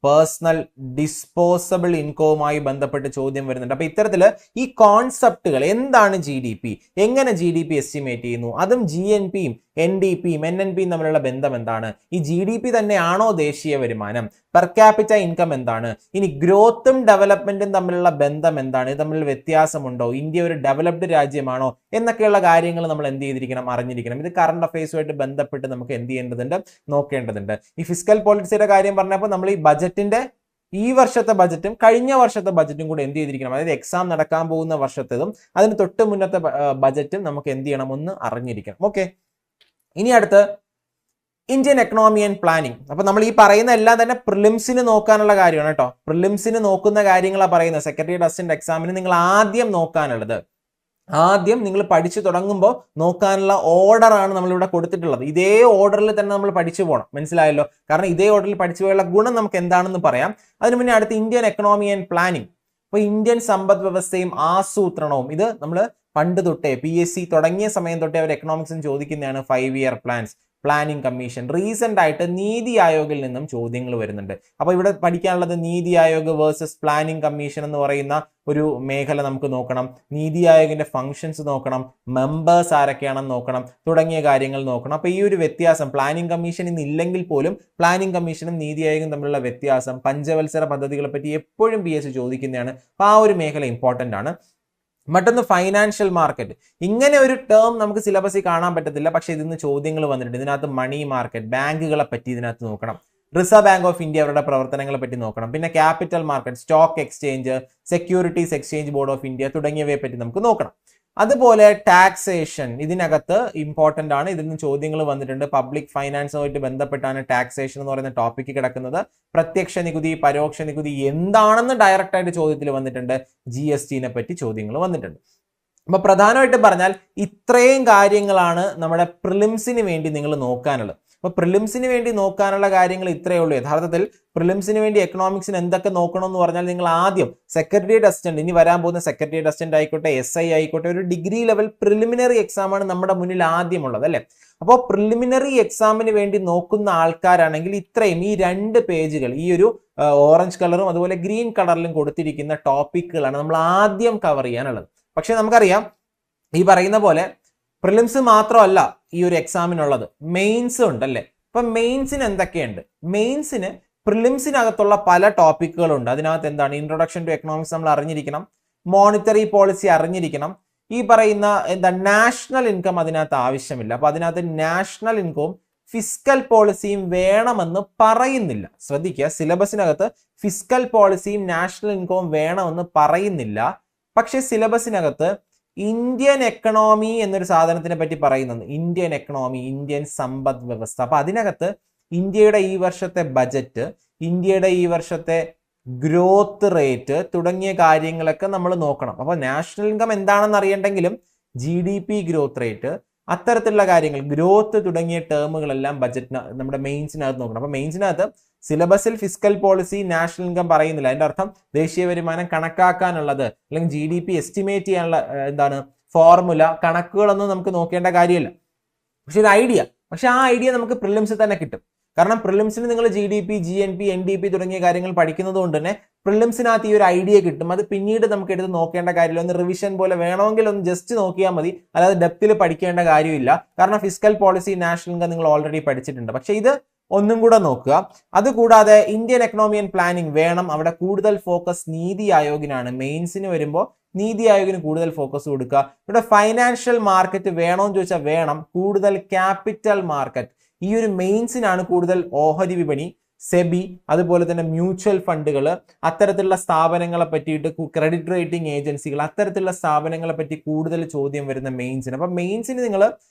പേഴ്സണൽ ഡിസ്പോസബിൾ ഇൻകവുമായി ബന്ധപ്പെട്ട് ചോദ്യം വരുന്നുണ്ട്. അപ്പൊ ഇത്തരത്തില് ഈ കോൺസെപ്റ്റുകൾ, എന്താണ് GDP, എങ്ങനെ GDP എസ്റ്റിമേറ്റ് ചെയ്യുന്നു, അതും GNPയും NDPയും NNPയും തമ്മിലുള്ള ബന്ധം എന്താണ്? ഈ GDP തന്നെയാണോ ദേശീയ വരുമാനം? പെർ ക്യാപിറ്റ ഇൻകം എന്താണ്? ഇനി ഗ്രോത്തും ഡെവലപ്മെന്റും തമ്മിലുള്ള ബന്ധം എന്താണ്? ഇത് തമ്മിൽ വ്യത്യാസമുണ്ടോ? ഇന്ത്യ ഒരു ഡെവലപ്ഡ് രാജ്യമാണോ? എന്നൊക്കെയുള്ള കാര്യങ്ങൾ നമ്മൾ എന്ത് ചെയ്തിരിക്കണം? അറിഞ്ഞിരിക്കണം. ഇത് കറണ്ട് അഫയേഴ്സുമായിട്ട് ബന്ധപ്പെട്ട് നമുക്ക് എന്ത് ചെയ്യേണ്ടതുണ്ട്? നോക്കേണ്ടതുണ്ട്. ഈ ഫിസ്ക്കൽ പോളിസിയുടെ കാര്യം പറഞ്ഞപ്പോൾ നമ്മൾ ഈ ബജറ്റിന്റെ ഈ വർഷത്തെ ബജറ്റും കഴിഞ്ഞ വർഷത്തെ ബജറ്റും കൂടെ എന്ത് ചെയ്തിരിക്കണം? അതായത് എക്സാം നടക്കാൻ പോകുന്ന വർഷത്തേതും അതിന് തൊട്ട് മുന്നത്തെ ബജറ്റും നമുക്ക് എന്ത് ചെയ്യണം? ഒന്ന് അറിഞ്ഞിരിക്കണം. ഓക്കെ, ഇനി അടുത്ത് ഇന്ത്യൻ എക്കണോമി ആൻഡ് പ്ലാനിങ്. അപ്പൊ നമ്മൾ ഈ പറയുന്ന എല്ലാം തന്നെ പ്രിലിംസിന് നോക്കാനുള്ള കാര്യമാണ് കേട്ടോ. പ്രിലിംസിന് നോക്കുന്ന കാര്യങ്ങളാണ് പറയുന്നത്. സെക്രട്ടേറിയറ്റ് അസിസ്റ്റന്റ് എക്സാമിന് നിങ്ങൾ ആദ്യം നോക്കാനുള്ളത്, ആദ്യം നിങ്ങൾ പഠിച്ചു തുടങ്ങുമ്പോൾ നോക്കാനുള്ള ഓർഡറാണ് നമ്മളിവിടെ കൊടുത്തിട്ടുള്ളത്. ഇതേ ഓർഡറിൽ തന്നെ നമ്മൾ പഠിച്ചു പോകണം. മനസ്സിലായല്ലോ? കാരണം ഇതേ ഓർഡറിൽ പഠിച്ചു പോയുള്ള ഗുണം നമുക്ക് എന്താണെന്ന് പറയാം. അതിനു മുന്നേ അടുത്ത് ഇന്ത്യൻ എക്കണോമി ആൻഡ് പ്ലാനിങ്. അപ്പൊ ഇന്ത്യൻ സമ്പദ് വ്യവസ്ഥയും ആസൂത്രണവും, ഇത് നമ്മൾ പണ്ട് തൊട്ടേ PSC തുടങ്ങിയ സമയം തൊട്ടേ അവർ എക്കണോമിക്സിന് ചോദിക്കുന്നതാണ്. 5 year plans, planning commission. Recent ആയിട്ട് നീതി ആയോഗിൽ നിന്നും ചോദ്യങ്ങൾ വരുന്നുണ്ട്. അപ്പൊ ഇവിടെ പഠിക്കാനുള്ളത് NITI Aayog versus planning commission എന്ന് പറയുന്ന ഒരു മേഖല നമുക്ക് നോക്കണം. നീതി ആയോഗിന്റെ ഫങ്ഷൻസ് നോക്കണം, മെമ്പേഴ്സ് ആരൊക്കെയാണെന്ന് നോക്കണം, തുടങ്ങിയ കാര്യങ്ങൾ നോക്കണം. അപ്പൊ ഈ ഒരു വ്യത്യാസം, പ്ലാനിംഗ് കമ്മീഷൻ ഇന്ന് ഇല്ലെങ്കിൽ പോലും പ്ലാനിംഗ് കമ്മീഷനും നീതി ആയോഗും തമ്മിലുള്ള വ്യത്യാസം, പഞ്ചവത്സര പദ്ധതികളെ പറ്റി എപ്പോഴും PSC ചോദിക്കുന്നതാണ്. അപ്പൊ ആ ഒരു മേഖല ഇമ്പോർട്ടന്റ് ആണ്. മറ്റൊന്ന് ഫൈനാൻഷ്യൽ മാർക്കറ്റ്. ഇങ്ങനെ ഒരു ടേം നമുക്ക് സിലബസിൽ കാണാൻ പറ്റത്തില്ല, പക്ഷെ ഇതിന്ന് ചോദ്യങ്ങൾ വന്നിട്ടുണ്ട്. ഇതിനകത്ത് മണി മാർക്കറ്റ്, ബാങ്കുകളെ പറ്റി ഇതിനകത്ത് നോക്കണം. റിസർവ് ബാങ്ക് ഓഫ് ഇന്ത്യ അവരുടെ പ്രവർത്തനങ്ങളെ പറ്റി നോക്കണം. പിന്നെ capital market, stock exchange, securities exchange board of India തുടങ്ങിയവയെ പറ്റി നമുക്ക് നോക്കണം. അതുപോലെ ടാക്സേഷൻ ഇതിനകത്ത് ഇമ്പോർട്ടന്റ് ആണ്. ഇതിൽ നിന്ന് ചോദ്യങ്ങൾ വന്നിട്ടുണ്ട്. പബ്ലിക് ഫൈനാൻസുമായിട്ട് ബന്ധപ്പെട്ടാണ് ടാക്സേഷൻ എന്ന് പറയുന്ന ടോപ്പിക്ക് കിടക്കുന്നത്. പ്രത്യക്ഷ നികുതി, പരോക്ഷ നികുതി എന്താണെന്ന് ഡയറക്റ്റ് ആയിട്ട് ചോദ്യത്തിൽ വന്നിട്ടുണ്ട്. GSTനെ പറ്റി ചോദ്യങ്ങൾ വന്നിട്ടുണ്ട്. അപ്പൊ പ്രധാനമായിട്ട് പറഞ്ഞാൽ ഇത്രയും കാര്യങ്ങളാണ് നമ്മുടെ പ്രിലിംസിന് വേണ്ടി നിങ്ങൾ നോക്കാനുള്ളത്. അപ്പൊ പ്രിലിംസിന് വേണ്ടി നോക്കാനുള്ള കാര്യങ്ങൾ ഇത്രയേ ഉള്ളൂ. യഥാർത്ഥത്തിൽ പ്രിലിംസിന് വേണ്ടി എക്കണോമിക്സിന് എന്തൊക്കെ നോക്കണം എന്ന് പറഞ്ഞാൽ നിങ്ങൾ ആദ്യം സെക്രട്ടേറിയറ്റ് അസിസ്റ്റന്റ്, ഇനി വരാൻ പോകുന്ന സെക്രട്ടേറിയറ്റ് അസിസ്റ്റന്റ് ആയിക്കോട്ടെ, SI ആയിക്കോട്ടെ, ഒരു ഡിഗ്രി ലെവൽ പ്രിലിമിനറി എക്സാം ആണ് നമ്മുടെ മുന്നിൽ ആദ്യമുള്ളത് അല്ലെ. അപ്പോൾ പ്രിലിമിനറി എക്സാമിന് വേണ്ടി നോക്കുന്ന ആൾക്കാരാണെങ്കിൽ ഇത്രയും ഈ 2 പേജുകൾ, ഈ ഒരു ഓറഞ്ച് കളറും അതുപോലെ ഗ്രീൻ കളറിലും കൊടുത്തിരിക്കുന്ന ടോപ്പിക്കുകളാണ് നമ്മൾ ആദ്യം കവർ ചെയ്യാനുള്ളത്. പക്ഷെ നമുക്കറിയാം ഈ പറയുന്ന പോലെ പ്രിലിംസ് മാത്രമല്ല ഈ ഒരു എക്സാമിനുള്ളത്, മെയിൻസ് ഉണ്ട് അല്ലേ. അപ്പൊ മെയിൻസിന് എന്തൊക്കെയുണ്ട്? മെയിൻസിന് പ്രിലിംസിനകത്തുള്ള പല ടോപ്പിക്കുകളുണ്ട്. അതിനകത്ത് എന്താണ്? ഇൻട്രൊഡക്ഷൻ ടു എക്കണോമിക്സ് നമ്മൾ അറിഞ്ഞിരിക്കണം, മോണിറ്ററി പോളിസി അറിഞ്ഞിരിക്കണം, ഈ പറയുന്ന എന്താ നാഷണൽ ഇൻകം അതിനകത്ത് ആവശ്യമില്ല. അപ്പൊ അതിനകത്ത് നാഷണൽ ഇൻകവും ഫിസ്ക്കൽ പോളിസിയും വേണമെന്ന് പറയുന്നില്ല. ശ്രദ്ധിക്കുക, സിലബസിനകത്ത് ഫിസ്ക്കൽ പോളിസിയും നാഷണൽ ഇൻകവും വേണമെന്ന് പറയുന്നില്ല. പക്ഷെ സിലബസിനകത്ത് ഇന്ത്യൻ എക്കണോമി എന്നൊരു സാധനത്തിനെ പറ്റി പറയുന്നുണ്ട്. ഇന്ത്യൻ എക്കണോമി, ഇന്ത്യൻ സമ്പദ് വ്യവസ്ഥ. അപ്പൊ അതിനകത്ത് ഇന്ത്യയുടെ ഈ വർഷത്തെ ബജറ്റ്, ഇന്ത്യയുടെ ഈ വർഷത്തെ ഗ്രോത്ത് റേറ്റ് തുടങ്ങിയ കാര്യങ്ങളൊക്കെ നമ്മൾ നോക്കണം. അപ്പൊ നാഷണൽ ഇൻകം എന്താണെന്ന് അറിയണ്ടെങ്കിലും GDP ഗ്രോത്ത് റേറ്റ്, അത്തരത്തിലുള്ള കാര്യങ്ങൾ, ഗ്രോത്ത് തുടങ്ങിയ ടേമുകളെല്ലാം ബജറ്റിന് നമ്മുടെ മെയിൻസിനകത്ത് നോക്കണം. അപ്പൊ മെയിൻസിനകത്ത് സിലബസിൽ ഫിസ്ക്കൽ പോളിസി, നാഷണൽ ഇൻകം പറയുന്നില്ല. അതിന്റെ അർത്ഥം ദേശീയ വരുമാനം കണക്കാക്കാനുള്ളത് അല്ലെങ്കിൽ GDP എസ്റ്റിമേറ്റ് ചെയ്യാനുള്ള എന്താണ് ഫോർമുല, കണക്കുകളൊന്നും നമുക്ക് നോക്കേണ്ട കാര്യമില്ല. പക്ഷെ ഒരു ഐഡിയ, പക്ഷെ ആ ഐഡിയ നമുക്ക് പ്രിലിംസിൽ തന്നെ കിട്ടും. കാരണം പ്രിലിംസിന് നിങ്ങൾ GDP, GNP, NDP തുടങ്ങിയ കാര്യങ്ങൾ പഠിക്കുന്നത് കൊണ്ട് തന്നെ പ്രിലിംസിനകത്ത് ഈ ഒരു ഐഡിയ കിട്ടും. അത് പിന്നീട് നമുക്ക് എടുത്ത് നോക്കേണ്ട കാര്യമില്ല. ഒന്ന് റിവിഷൻ പോലെ വേണമെങ്കിൽ ഒന്ന് ജസ്റ്റ് നോക്കിയാൽ മതി, അല്ലാതെ ഡെപ്തിൽ പഠിക്കേണ്ട കാര്യമില്ല. കാരണം ഫിസ്ക്കൽ പോളിസി, നാഷണൽ ഇൻകം നിങ്ങൾ ഓൾറെഡി പഠിച്ചിട്ടുണ്ട്. പക്ഷെ ഇത് ഒന്നും കൂടെ നോക്കുക. അതുകൂടാതെ ഇന്ത്യൻ എക്കണോമി ആൻഡ് പ്ലാനിംഗ് വേണം. അവിടെ കൂടുതൽ ഫോക്കസ് നീതി ആയോഗിനാണ്. മെയിൻസിന് വരുമ്പോൾ നീതി ആയോഗിന് കൂടുതൽ ഫോക്കസ് കൊടുക്കുക. ഇവിടെ ഫൈനാൻഷ്യൽ മാർക്കറ്റ് വേണോന്ന് ചോദിച്ചാൽ വേണം. കൂടുതൽ ക്യാപിറ്റൽ മാർക്കറ്റ്, ഈ ഒരു മെയിൻസിനാണ് കൂടുതൽ ഓഹരി വിപണി, സെബി, അതുപോലെ തന്നെ മ്യൂച്വൽ ഫണ്ടുകൾ, അത്തരത്തിലുള്ള സ്ഥാപനങ്ങളെ പറ്റിയിട്ട്, ക്രെഡിറ്റ് റേറ്റിംഗ് ഏജൻസികൾ, അത്തരത്തിലുള്ള സ്ഥാപനങ്ങളെ പറ്റി കൂടുതൽ ചോദ്യം വരുന്ന മെയിൻസിന്. അപ്പൊ മെയിൻസിന് നിങ്ങൾ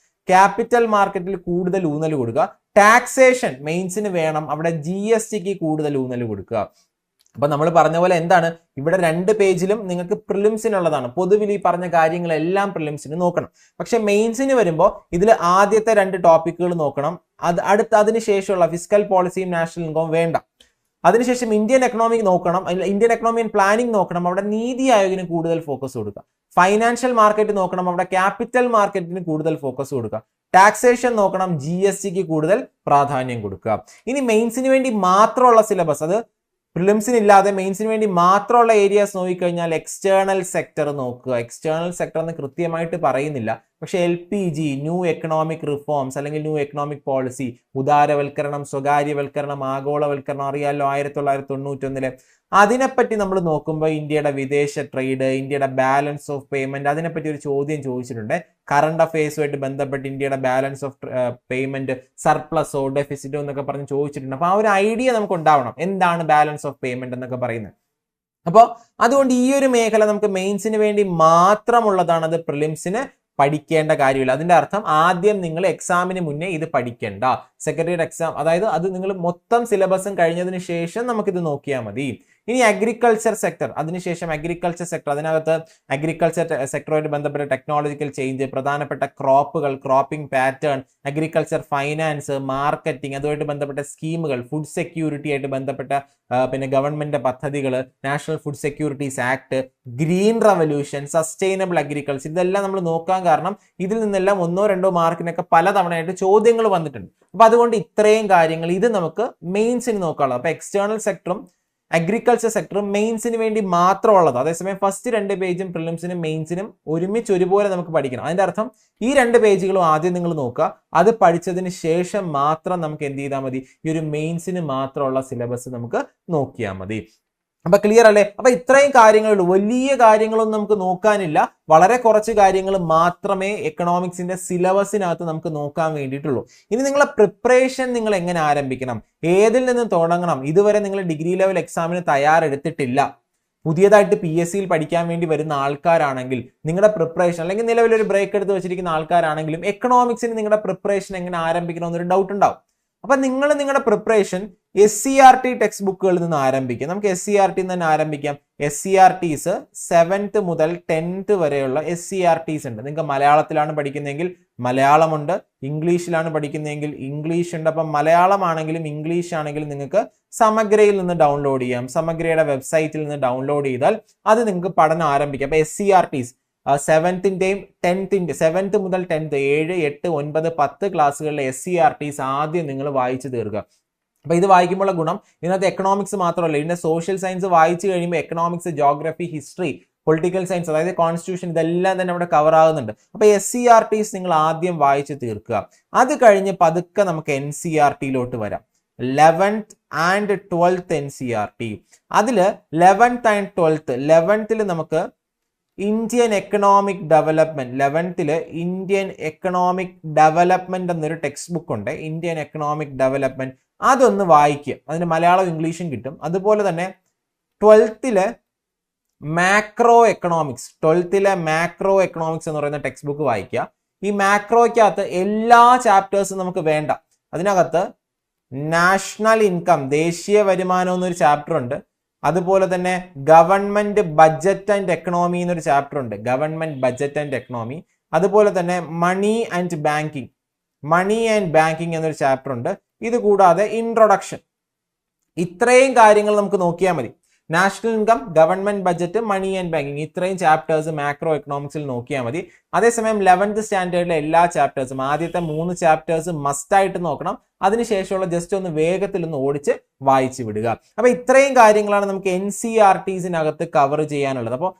ക്യാപിറ്റൽ മാർക്കറ്റിൽ കൂടുതൽ ഊന്നൽ കൊടുക്കുക. ടാക്സേഷൻ മെയിൻസിന് വേണം. അവിടെ GSTക്ക് കൂടുതൽ ഊന്നൽ കൊടുക്കുക. അപ്പൊ നമ്മൾ പറഞ്ഞ പോലെ എന്താണ്, ഇവിടെ 2 പേജിലും നിങ്ങൾക്ക് പ്രിലിംസിനുള്ളതാണ്. പൊതുവിൽ ഈ പറഞ്ഞ കാര്യങ്ങളെല്ലാം പ്രിലിംസിന് നോക്കണം. പക്ഷെ മെയിൻസിന് വരുമ്പോൾ ഇതിൽ ആദ്യത്തെ 2 ടോപ്പിക്കുകൾ നോക്കണം. അതിനുശേഷമുള്ള ഫിസ്ക്കൽ പോളിസിയും നാഷണൽ ഇൻകവും വേണ്ട. അതിനുശേഷം ഇന്ത്യൻ എക്കണോമിക് നോക്കണം, ഇന്ത്യൻ എക്കണോമി ആൻഡ് പ്ലാനിംഗ് നോക്കണം. അവിടെ നീതി ആയോഗിന് കൂടുതൽ ഫോക്കസ് കൊടുക്കുക. ഫൈനാൻഷ്യൽ മാർക്കറ്റ് നോക്കണം, അവിടെ ക്യാപിറ്റൽ മാർക്കറ്റിന് കൂടുതൽ ഫോക്കസ് കൊടുക്കുക. ടാക്സേഷൻ നോക്കണം, GSTക്ക് കൂടുതൽ പ്രാധാന്യം കൊടുക്കുക. ഇനി മെയിൻസിന് വേണ്ടി മാത്രമുള്ള സിലബസ്, അത് പ്രിലിംസിന് ഇല്ലാതെ മെയിൻസിന് വേണ്ടി മാത്രമുള്ള ഏരിയാസ് നോക്കിക്കഴിഞ്ഞാൽ എക്സ്റ്റേണൽ സെക്ടർ നോക്കുക. എക്സ്റ്റേണൽ സെക്ടർ എന്ന് കൃത്യമായിട്ട് പറയുന്നില്ല, പക്ഷെ LPG, ന്യൂ എക്കണോമിക് റിഫോംസ് അല്ലെങ്കിൽ ന്യൂ എക്കണോമിക് പോളിസി, ഉദാരവൽക്കരണം, സ്വകാര്യവൽക്കരണം, ആഗോളവൽക്കരണം അറിയാലോ 1991 അതിനെപ്പറ്റി നമ്മൾ നോക്കുമ്പോൾ ഇന്ത്യയുടെ വിദേശ ട്രേഡ്, ഇന്ത്യയുടെ ബാലൻസ് ഓഫ് പേയ്മെന്റ്, അതിനെപ്പറ്റി ഒരു ചോദ്യം ചോദിച്ചിട്ടുണ്ട്. കറണ്ട് അഫയേഴ്സുമായിട്ട് ബന്ധപ്പെട്ട് ഇന്ത്യയുടെ ബാലൻസ് ഓഫ് പേയ്മെന്റ് സർപ്ലസോ ഡെഫിസിറ്റോ എന്നൊക്കെ പറഞ്ഞ് ചോദിച്ചിട്ടുണ്ട്. അപ്പൊ ആ ഒരു ഐഡിയ നമുക്ക് ഉണ്ടാവണം, എന്താണ് ബാലൻസ് ഓഫ് പേയ്മെന്റ് എന്നൊക്കെ പറയുന്നത്. അപ്പോൾ അതുകൊണ്ട് ഈ ഒരു മേഖല നമുക്ക് മെയിൻസിന് വേണ്ടി മാത്രമുള്ളതാണ്, അത് പ്രിലിംസിന് പഠിക്കേണ്ട കാര്യമില്ല. അതിന്റെ അർത്ഥം ആദ്യം നിങ്ങൾ എക്സാമിന് മുന്നേ ഇത് പഠിക്കേണ്ട. സെക്രട്ടറിയുടെ എക്സാം, അതായത് അത് നിങ്ങൾ മൊത്തം സിലബസും കഴിഞ്ഞതിന് ശേഷം നമുക്കിത് നോക്കിയാൽ മതി. ഇനി അഗ്രികൾച്ചർ സെക്ടർ, അതിനുശേഷം അഗ്രികൾച്ചർ സെക്ടർ, അതിനകത്ത് അഗ്രികൾച്ചർ സെക്ടറുമായിട്ട് ബന്ധപ്പെട്ട ടെക്നോളജിക്കൽ ചേഞ്ച്, പ്രധാനപ്പെട്ട ക്രോപ്പുകൾ, cropping pattern, agriculture finance, marketing, അതുമായിട്ട് ബന്ധപ്പെട്ട സ്കീമുകൾ, ഫുഡ് സെക്യൂരിറ്റി ആയിട്ട് ബന്ധപ്പെട്ട പിന്നെ ഗവൺമെന്റ് പദ്ധതികൾ, national food securities act, green revolution, sustainable agriculture, ഇതെല്ലാം നമ്മൾ നോക്കാൻ കാരണം ഇതിൽ നിന്നെല്ലാം 1-2 മാർക്കിനൊക്കെ പലതവണയായിട്ട് ചോദ്യങ്ങൾ വന്നിട്ടുണ്ട്. അപ്പൊ അതുകൊണ്ട് ഇത്രയും കാര്യങ്ങൾ ഇത് നമുക്ക് മെയിൻസിന് നോക്കാനുള്ളത്. അപ്പൊ എക്സ്റ്റേണൽ സെക്ടറും അഗ്രികൾച്ചർ സെക്ടറും മെയിൻസിന് വേണ്ടി മാത്രമുള്ളത്. അതേസമയം ഫസ്റ്റ് 2 പേജും പ്രിലിംസിനും മെയിൻസിനും ഒരുമിച്ച് ഒരുപോലെ നമുക്ക് പഠിക്കണം. അതിന്റെ അർത്ഥം ഈ 2 പേജുകളും ആദ്യം നിങ്ങൾ നോക്കുക, അത് പഠിച്ചതിന് ശേഷം മാത്രം നമുക്ക് എന്ത് ചെയ്താൽ മതി, ഈ ഒരു മെയിൻസിന് മാത്രമുള്ള സിലബസ് നമുക്ക് നോക്കിയാൽ മതി. അപ്പൊ ക്ലിയർ അല്ലേ? അപ്പൊ ഇത്രയും കാര്യങ്ങളുള്ളൂ, വലിയ കാര്യങ്ങളൊന്നും നമുക്ക് നോക്കാനില്ല. വളരെ കുറച്ച് കാര്യങ്ങൾ മാത്രമേ എക്കണോമിക്സിന്റെ സിലബസിനകത്ത് നമുക്ക് നോക്കാൻ വേണ്ടിയിട്ടുള്ളൂ. ഇനി നിങ്ങളെ പ്രിപ്പറേഷൻ നിങ്ങൾ എങ്ങനെ ആരംഭിക്കണം, ഏതിൽ നിന്ന് തുടങ്ങണം? ഇതുവരെ നിങ്ങൾ ഡിഗ്രി ലെവൽ എക്സാമിന് തയ്യാറെടുത്തിട്ടില്ല, പുതിയതായിട്ട് PSCയിൽ പഠിക്കാൻ വേണ്ടി വരുന്ന ആൾക്കാരാണെങ്കിൽ നിങ്ങളുടെ പ്രിപ്പറേഷൻ, അല്ലെങ്കിൽ നിലവിലൊരു ബ്രേക്ക് എടുത്ത് വെച്ചിരിക്കുന്ന ആൾക്കാരാണെങ്കിലും എക്കണോമിക്സിന് നിങ്ങളുടെ പ്രിപ്പറേഷൻ എങ്ങനെ ആരംഭിക്കണം എന്നൊരു ഡൗട്ട് ഉണ്ടാവും. അപ്പൊ നിങ്ങൾ നിങ്ങളുടെ പ്രിപ്പറേഷൻ SCERT ടെക്സ്റ്റ് ബുക്കുകളിൽ നിന്ന് ആരംഭിക്കാം. നമുക്ക് SCERT തന്നെ ആരംഭിക്കാം. SCERTs 7th മുതൽ 10th വരെയുള്ള SCERTs ഉണ്ട്. നിങ്ങൾക്ക് മലയാളത്തിലാണ് പഠിക്കുന്നതെങ്കിൽ മലയാളമുണ്ട്, ഇംഗ്ലീഷിലാണ് പഠിക്കുന്നതെങ്കിൽ ഇംഗ്ലീഷ് ഉണ്ട്. അപ്പം മലയാളമാണെങ്കിലും ഇംഗ്ലീഷ് ആണെങ്കിലും നിങ്ങൾക്ക് സമഗ്രയിൽ നിന്ന് ഡൗൺലോഡ് ചെയ്യാം. സമഗ്രയുടെ വെബ്സൈറ്റിൽ നിന്ന് ഡൗൺലോഡ് ചെയ്താൽ അത് നിങ്ങൾക്ക് പഠനം ആരംഭിക്കാം. അപ്പൊ SCERTs 7th-ന്റെയും 10th-ന്റെ 7th മുതൽ 10th 7, 8, 9, 10 ക്ലാസ്സുകളിലെ SCERTs ആദ്യം നിങ്ങൾ വായിച്ചു തീർക്കുക. അപ്പൊ ഇത് വായിക്കുമ്പോൾ ഗുണം, ഇതിനകത്ത് എക്കണോമിക്സ് മാത്രമല്ല, ഇതിന്റെ സോഷ്യൽ സയൻസ് വായിച്ചു കഴിയുമ്പോൾ economics, geography, history, political science, അതായത് കോൺസ്റ്റിറ്റ്യൂഷൻ, ഇതെല്ലാം തന്നെ അവിടെ കവർ ആകുന്നുണ്ട്. അപ്പൊ SCERTs നിങ്ങൾ ആദ്യം വായിച്ചു തീർക്കുക. അത് കഴിഞ്ഞ് പതുക്കെ നമുക്ക് NCERT-ലോട്ട് വരാം. 11th and 12th NCERT. അതില് 11th and 12th, 11th നമുക്ക് Indian economic development, 11th Indian economic development എന്നൊരു ടെക്സ്റ്റ് ബുക്ക് ഉണ്ട്, ഇന്ത്യൻ എക്കണോമിക് ഡെവലപ്മെന്റ്. അതൊന്ന് വായിക്കുക, അതിന് മലയാളവും ഇംഗ്ലീഷും കിട്ടും. അതുപോലെ തന്നെ 12th macro economics, 12th macro economics എന്ന് പറയുന്ന ടെക്സ്റ്റ് ബുക്ക് വായിക്കുക. ഈ മാക്രോയ്ക്കകത്ത് എല്ലാ ചാപ്റ്റേഴ്സും നമുക്ക് വേണ്ട. അതിനകത്ത് നാഷണൽ ഇൻകം, ദേശീയ വരുമാനം എന്നൊരു ചാപ്റ്റർ ഉണ്ട്. അതുപോലെ തന്നെ ഗവൺമെന്റ് ബഡ്ജറ്റ് ആൻഡ് എക്കണോമി എന്നൊരു ചാപ്റ്റർ ഉണ്ട്, ഗവൺമെന്റ് ബഡ്ജറ്റ് ആൻഡ് എക്കണോമി. അതുപോലെ തന്നെ money and banking, money and banking എന്നൊരു ചാപ്റ്റർ ഉണ്ട്. ഇത് കൂടാതെ ഇൻട്രൊഡക്ഷൻ. ഇത്രയും കാര്യങ്ങൾ നമുക്ക് നോക്കിയാൽ മതി. National income, government budget, money and banking, ഇത്രയും ചാപ്റ്റേഴ്സ് മാക്രോ എക്കണോമിക്സിൽ നോക്കിയാൽ മതി. അതേസമയം 11th സ്റ്റാൻഡേർഡിലെ എല്ലാ ചാപ്റ്റേഴ്സും, ആദ്യത്തെ 3 ചാപ്റ്റേഴ്സ് മസ്റ്റ് ആയിട്ട് നോക്കണം. അതിനുശേഷമുള്ള ജസ്റ്റ് ഒന്ന് വേഗത്തിൽ ഒന്ന് ഓടിച്ച് വായിച്ചു വിടുക. അപ്പൊ ഇത്രയും കാര്യങ്ങളാണ് നമുക്ക് NCERTസിനകത്ത് കവർ ചെയ്യാനുള്ളത്. അപ്പോൾ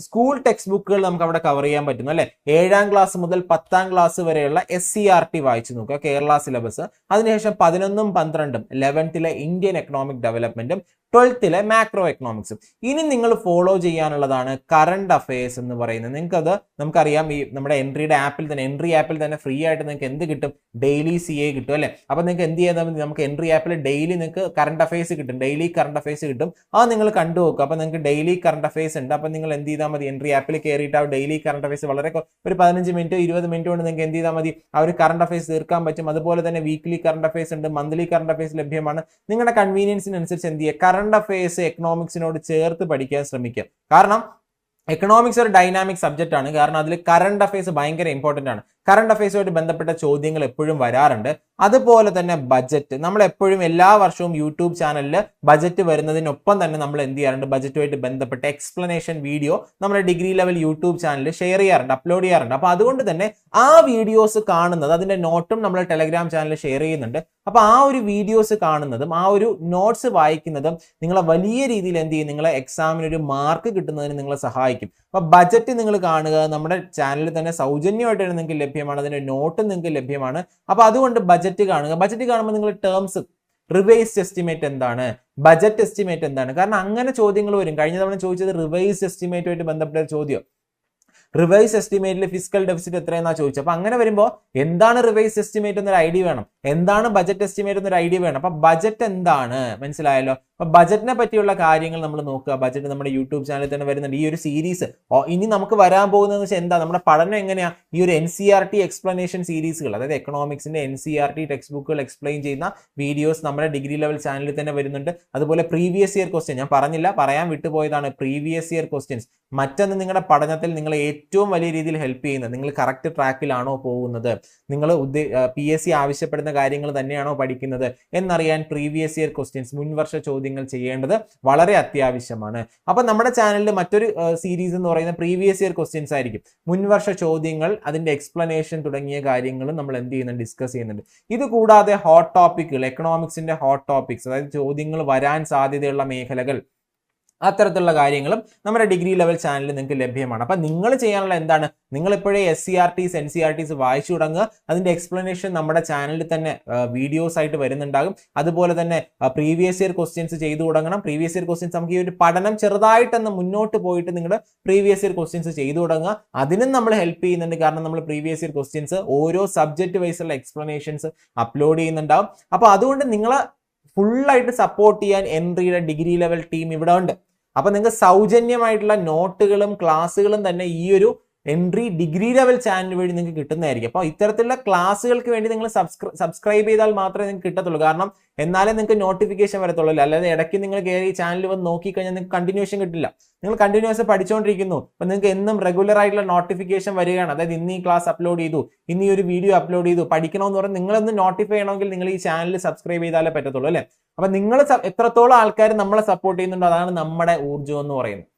സ്കൂൾ ടെക്സ്റ്റ് ബുക്കുകൾ നമുക്ക് അവിടെ കവർ ചെയ്യാൻ പറ്റുന്നു അല്ലെ. 7ാം ക്ലാസ് മുതൽ 10ാം ക്ലാസ് വരെയുള്ള SCERT വായിച്ചു നോക്കുക, കേരള സിലബസ്. അതിനുശേഷം 11ഉം 12ഉം 11th ഇന്ത്യൻ എക്കണോമിക് ഡെവലപ്മെന്റും 12th മാക്രോ എക്കണോമിക്സും. ഇനി നിങ്ങൾ ഫോളോ ചെയ്യാനുള്ളതാണ് കറണ്ട് അഫയേഴ്സ് എന്ന് പറയുന്നത്. നിങ്ങൾക്കത് നമുക്കറിയാം, ഈ നമ്മുടെ എൻട്രി ആപ്പിൽ തന്നെ ഫ്രീ ആയിട്ട് നിങ്ങൾക്ക് എന്ത് കിട്ടും, ഡെയിലി CA കിട്ടും അല്ലെ. അപ്പൊ നിങ്ങൾക്ക് എന്ത് ചെയ്താൽ മതി, നമുക്ക് എൻട്രി ആപ്പിൽ ഡെയിലി നിങ്ങൾക്ക് കറണ്ട് അഫയേഴ്സ് കിട്ടും, ഡെയിലി കറണ്ട് അഫയേഴ്സ് കിട്ടും. അത് നിങ്ങൾ കണ്ടു നോക്കുക. അപ്പൊ നിങ്ങൾക്ക് ഡെയിലി കറണ്ട് അഫയേഴ്സ് ഉണ്ട്. അപ്പൊ നിങ്ങൾ എന്ത് ചെയ്താൽ മതി, എൻട്രി ആപ്പിൽ കയറിയിട്ട് ആ ഡെയിലി കറണ്ട് അഫയേഴ്സ് വളരെ ഒരു 15 മിനിറ്റ് 20 മിനിറ്റ് കൊണ്ട് നിങ്ങൾക്ക് എന്ത് ചെയ്താൽ മതി, ആ ഒരു കറണ്ട് അഫയേഴ്സ് തീർക്കാൻ പറ്റും. അതുപോലെ തന്നെ വീക്ക്ലി കറണ്ട് അഫയേഴ്സ് ഉണ്ട്, മന്ത്ലി കറണ്ട് അഫയേഴ്സ് ലഭ്യമാണ്. നിങ്ങളുടെ കൺവീനിയൻസിനനുസരിച്ച് എന്ത് ചെയ്യുക, കറണ്ട് അഫയേഴ്സ് എക്കണോമിക്സിനോട് ചേർത്ത് പഠിക്കാൻ ശ്രമിക്കുക. കാരണം എക്കണോമിക്സ് ഒരു ഡൈനാമിക് സബ്ജക്റ്റ് ആണ്. കാരണം അതിൽ കറണ്ട് അഫയേഴ്സ് ഭയങ്കര ഇമ്പോർട്ടന്റ് ആണ്. കറണ്ട് അഫയേഴ്സുമായിട്ട് ബന്ധപ്പെട്ട ചോദ്യങ്ങൾ എപ്പോഴും വരാറുണ്ട്. അതുപോലെ തന്നെ ബജറ്റ്, നമ്മൾ എപ്പോഴും എല്ലാ വർഷവും യൂട്യൂബ് ചാനലിൽ ബജറ്റ് വരുന്നതിനൊപ്പം തന്നെ നമ്മൾ എന്ത് ചെയ്യാറുണ്ട്, ബജറ്റുമായിട്ട് ബന്ധപ്പെട്ട എക്സ്പ്ലനേഷൻ വീഡിയോ നമ്മുടെ ഡിഗ്രി ലെവൽ യൂട്യൂബ് ചാനലിൽ ഷെയർ ചെയ്യാറുണ്ട്, അപ്ലോഡ് ചെയ്യാറുണ്ട്. അപ്പൊ അതുകൊണ്ട് തന്നെ ആ വീഡിയോസ് കാണുന്നത്, അതിന്റെ നോട്ടും നമ്മൾ ടെലഗ്രാം ചാനലിൽ ഷെയർ ചെയ്യുന്നുണ്ട്. അപ്പൊ ആ ഒരു വീഡിയോസ് കാണുന്നതും ആ ഒരു നോട്ട്സ് വായിക്കുന്നതും നിങ്ങളെ വലിയ രീതിയിൽ എന്ത് ചെയ്യും, നിങ്ങളെ എക്സാമിന് ഒരു മാർക്ക് കിട്ടുന്നതിന് നിങ്ങളെ സഹായിക്കും. അപ്പൊ ബജറ്റ് നിങ്ങൾ കാണുക, നമ്മുടെ ചാനലിൽ തന്നെ സൗജന്യമായിട്ട് നിങ്ങൾക്ക് ലഭ്യമാണ്, അതിന്റെ നോട്ട് നിങ്ങൾക്ക് ലഭ്യമാണ്. അപ്പൊ അതുകൊണ്ട് ബജറ്റ് കാണുക. ബജറ്റ് കാണുമ്പോൾ നിങ്ങൾ ടേംസ്, റിവൈസ്ഡ് എസ്റ്റിമേറ്റ് എന്താണ്, ബജറ്റ് എസ്റ്റിമേറ്റ് എന്താണ്, കാരണം അങ്ങനെ ചോദ്യങ്ങൾ വരും. കഴിഞ്ഞ തവണ ചോദിച്ചത് റിവൈസ്ഡ് എസ്റ്റിമേറ്റുമായിട്ട് ബന്ധപ്പെട്ട ചോദ്യം, റിവൈസ് എസ്റ്റിമേറ്റിൽ ഫിസിക്കൽ ഡെഫിസിറ്റ് എത്രയെന്നാ ചോദിച്ചത്. അപ്പൊ അങ്ങനെ വരുമ്പോൾ എന്താണ് റിവൈസ് എസ്റ്റിമേറ്റ് എന്നൊരു ഐഡിയ വേണം, എന്താണ് ബജറ്റ് എസ്റ്റിമേറ്റ് എന്നൊരു ഐഡിയ വേണം. അപ്പൊ ബജറ്റ് എന്താണ് മനസ്സിലായല്ലോ. അപ്പൊ ബജറ്റിനെ പറ്റിയുള്ള കാര്യങ്ങൾ നമ്മൾ നോക്കുക. ബജറ്റ് നമ്മുടെ യൂട്യൂബ് ചാനലിൽ തന്നെ വരുന്നുണ്ട്. ഈ ഒരു സീരീസ് ഇനി നമുക്ക് വരാൻ പോകുന്നതെന്ന് വെച്ചാൽ എന്താ, നമ്മുടെ പഠനം എങ്ങനെയാ, ഈ ഒരു NCERT എക്സ്പ്ലനേഷൻ സീരീസുകൾ, അതായത് എക്കണോമിക്സിന്റെ NCERT ടെക്സ്റ്റ് ബുക്കുകൾ എക്സ്പ്ലെയിൻ ചെയ്യുന്ന വീഡിയോസ് നമ്മുടെ ഡിഗ്രി ലെവൽ ചാനലിൽ തന്നെ വരുന്നുണ്ട്. അതുപോലെ പ്രീവിയസ് ഇയർ ക്വസ്റ്റ്യൻ ഞാൻ പറഞ്ഞില്ല, പറയാൻ വിട്ടുപോയതാണ്, പ്രീവിയസ് ഇയർ ക്വസ്റ്റ്യൻസ് മറ്റൊന്ന് നിങ്ങളുടെ പഠനത്തിൽ നിങ്ങളെ ഏറ്റവും വലിയ രീതിയിൽ ഹെൽപ്പ് ചെയ്യുന്നത്, നിങ്ങൾ കറക്റ്റ് ട്രാക്കിലാണോ പോകുന്നത്, നിങ്ങൾ PSC ആവശ്യപ്പെടുന്ന കാര്യങ്ങൾ തന്നെയാണോ പഠിക്കുന്നത് എന്നറിയാൻ പ്രീവിയസ് ഇയർ ക്വസ്റ്റ്യൻസ്, മുൻവർഷ ചോദ്യങ്ങൾ ചെയ്യേണ്ടത് വളരെ അത്യാവശ്യമാണ്. അപ്പൊ നമ്മുടെ ചാനലിൽ മറ്റൊരു സീരീസ് എന്ന് പറയുന്ന പ്രീവിയസ് ഇയർ ക്വസ്റ്റ്യൻസ് ആയിരിക്കും. മുൻവർഷ ചോദ്യങ്ങൾ, അതിന്റെ എക്സ്പ്ലനേഷൻ തുടങ്ങിയ കാര്യങ്ങളും നമ്മൾ എന്ത് ചെയ്യുന്നുണ്ട്, ഡിസ്കസ് ചെയ്യുന്നുണ്ട്. ഇത് കൂടാതെ ഹോട്ട് ടോപ്പിക്കുകൾ, എക്കണോമിക്സിന്റെ ഹോട്ട് ടോപ്പിക്സ്, അതായത് ചോദ്യങ്ങൾ വരാൻ സാധ്യതയുള്ള മേഖലകൾ, അത്തരത്തിലുള്ള കാര്യങ്ങളും നമ്മുടെ ഡിഗ്രി ലെവൽ ചാനലിൽ നിങ്ങൾക്ക് ലഭ്യമാണ്. അപ്പൊ നിങ്ങൾ ചെയ്യാനുള്ള എന്താണ്, നിങ്ങൾ ഇപ്പോഴേ SCERTs NCERTs വായിച്ചു തുടങ്ങുക. അതിന്റെ എക്സ്പ്ലനേഷൻ നമ്മുടെ ചാനലിൽ തന്നെ വീഡിയോസ് ആയിട്ട് വരുന്നുണ്ടാകും. അതുപോലെ തന്നെ പ്രീവിയസ് ഇയർ ക്വസ്റ്റ്യൻസ് ചെയ്തു തുടങ്ങണം. പ്രീവിയസ് ഇയർ ക്വസ്റ്റ്യൻസ് നമുക്ക് ഈ ഒരു പഠനം ചെറുതായിട്ടൊന്ന് മുന്നോട്ട് പോയിട്ട് നിങ്ങളുടെ പ്രീവിയസ് ഇയർ ക്വസ്റ്റ്യൻസ് ചെയ്തു തുടങ്ങുക. അതിനും നമ്മൾ ഹെൽപ്പ് ചെയ്യുന്നുണ്ട്. കാരണം നമ്മൾ പ്രീവിയസ് ഇയർ ക്വസ്റ്റ്യൻസ് ഓരോ സബ്ജക്ട് വൈസുള്ള എക്സ്പ്ലനേഷൻസ് അപ്ലോഡ് ചെയ്യുന്നുണ്ടാവും. അപ്പൊ അതുകൊണ്ട് നിങ്ങളെ ഫുള്ളായിട്ട് സപ്പോർട്ട് ചെയ്യാൻ എൻട്രിയുടെ ഡിഗ്രി ലെവൽ ടീം ഇവിടെ ഉണ്ട്. അപ്പൊ നിങ്ങൾക്ക് സൗജന്യമായിട്ടുള്ള നോട്ടുകളും ക്ലാസ്സുകളും തന്നെ ഈ ഒരു എൻട്രി ഡിഗ്രി ലെവൽ ചാനൽ വഴി നിങ്ങൾക്ക് കിട്ടുന്നതായിരിക്കും. അപ്പോൾ ഇത്തരത്തിലുള്ള ക്ലാസ്സുകൾക്ക് വേണ്ടി നിങ്ങൾ സബ്സ്ക്രൈബ് ചെയ്താൽ മാത്രമേ നിങ്ങൾക്ക് കിട്ടത്തുള്ളൂ. കാരണം എന്നാലേ നിങ്ങൾക്ക് നോട്ടിഫിക്കേഷൻ വരത്തുള്ളൂ. അല്ലാതെ ഇടയ്ക്ക് നിങ്ങൾ കയറി ചാനൽ വന്ന് നോക്കിക്കഴിഞ്ഞാൽ നിങ്ങൾക്ക് കണ്ടിന്യൂഷൻ കിട്ടില്ല. നിങ്ങൾ കണ്ടിന്യൂസ് പഠിച്ചുകൊണ്ടിരിക്കുന്നു, അപ്പൊ നിങ്ങൾക്ക് എന്നും റെഗുലർ ആയിട്ടുള്ള നോട്ടിഫിക്കേഷൻ വരികയാണ്. അതായത് ഇന്ന് ഈ ക്ലാസ് അപ്ലോഡ് ചെയ്തു, ഇന്ന് ഈ ഒരു വീഡിയോ അപ്ലോഡ് ചെയ്തു, പഠിക്കണമെന്ന് പറഞ്ഞാൽ നിങ്ങളൊന്ന് നോട്ടിഫൈ ചെയ്യണമെങ്കിൽ നിങ്ങൾ ഈ ചാനൽ സബ്സ്ക്രൈബ് ചെയ്താലേ പറ്റത്തുള്ളൂ അല്ലേ. അപ്പൊ നിങ്ങൾ എത്രത്തോളം ആൾക്കാർ നമ്മളെ സപ്പോർട്ട് ചെയ്യുന്നുണ്ടോ അതാണ് നമ്മുടെ ഊർജ്ജം എന്ന് പറയുന്നത്.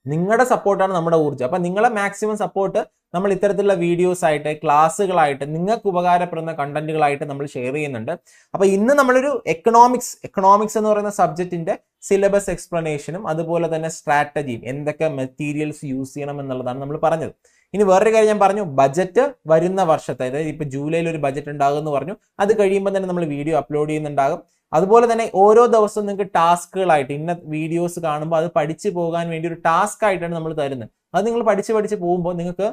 നിങ്ങളുടെ സപ്പോർട്ടാണ് നമ്മുടെ ഊർജ്ജം. അപ്പൊ നിങ്ങളെ മാക്സിമം സപ്പോർട്ട് നമ്മൾ ഇത്തരത്തിലുള്ള വീഡിയോസ് ആയിട്ട്, ക്ലാസ്സുകളായിട്ട്, നിങ്ങൾക്ക് ഉപകാരപ്പെടുന്ന കണ്ടന്റുകളായിട്ട് നമ്മൾ ഷെയർ ചെയ്യുന്നുണ്ട്. അപ്പൊ ഇന്ന് നമ്മളൊരു എക്കണോമിക്സ് എന്ന് പറയുന്ന സബ്ജക്റ്റിന്റെ സിലബസ് എക്സ്പ്ലനേഷനും അതുപോലെ തന്നെ സ്ട്രാറ്റജിയും, എന്തൊക്കെ മെറ്റീരിയൽസ് യൂസ് ചെയ്യണം എന്നുള്ളതാണ് നമ്മൾ പറഞ്ഞത്. ഇനി വേറൊരു കാര്യം ഞാൻ പറഞ്ഞു, ബജറ്റ് വരുന്ന വർഷത്തെ, അതായത് ഇപ്പൊ ജൂലൈയിൽ ഒരു ബജറ്റ് ഉണ്ടാകും എന്ന് പറഞ്ഞു. അത് കഴിയുമ്പോൾ തന്നെ നമ്മൾ വീഡിയോ അപ്ലോഡ് ചെയ്യുന്നുണ്ടാകും. അതുപോലെ തന്നെ ഓരോ ദിവസവും നിങ്ങൾക്ക് ടാസ്കുകളായിട്ട്, ഇന്ന വീഡിയോസ് കാണുമ്പോൾ അത് പഠിച്ചു പോകാൻ വേണ്ടി ഒരു ടാസ്ക് ആയിട്ടാണ് നമ്മൾ തരുന്നത്. അത് നിങ്ങൾ പഠിച്ച് പോകുമ്പോൾ നിങ്ങൾക്ക്